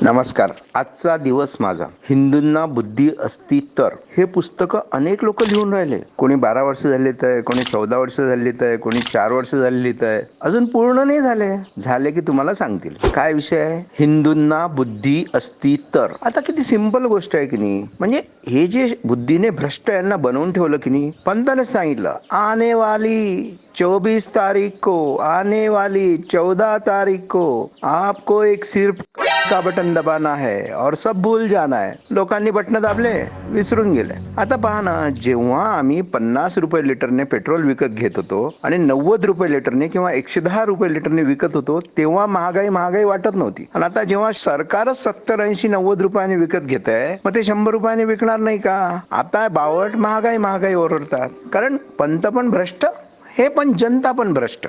नमस्कार. आजचा दिवस माझा. हिंदूंना बुद्धी असती तर हे पुस्तक अनेक लोक लिहून राहिले. कोणी 12 वर्ष झाली लिहित आहे, कोणी 14 वर्ष झाली लिहित आहे, कोणी 4 वर्ष झाली लिहित आहे. अजून पूर्ण नाही झाले की तुम्हाला सांगतील. काय विषय आहे? हिंदूंना बुद्धी असती तर. आता किती सिंपल गोष्ट आहे की नाही. म्हणजे हे जे बुद्धीने भ्रष्ट यांना बनवून ठेवलं की नाही. पंताने सांगितलं आने वाली 24 तारीख को, आने वाली 14 तारीख को आपको एक सिर्फ का बटन दबाना है और सब भूल जाना है. लोकांनी बटन दाबले, विसरून गेले. आता पहा ना, जेव्हा आम्ही 50 रुपये लिटरने पेट्रोल विकत घेत होतो आणि 90 रुपये लिटरने किंवा 110 रुपये लिटरने विकत होतो, तेव्हा महागाई वाटत नव्हती. आणि आता जेव्हा सरकारच 70, 80, 90 रुपयाने विकत घेत आहे, मग ते 100 रुपयाने विकणार नाही का? आता बावट महागाई ओरडतात. कारण पंत पण भ्रष्ट, हे पण जनता पण भ्रष्ट.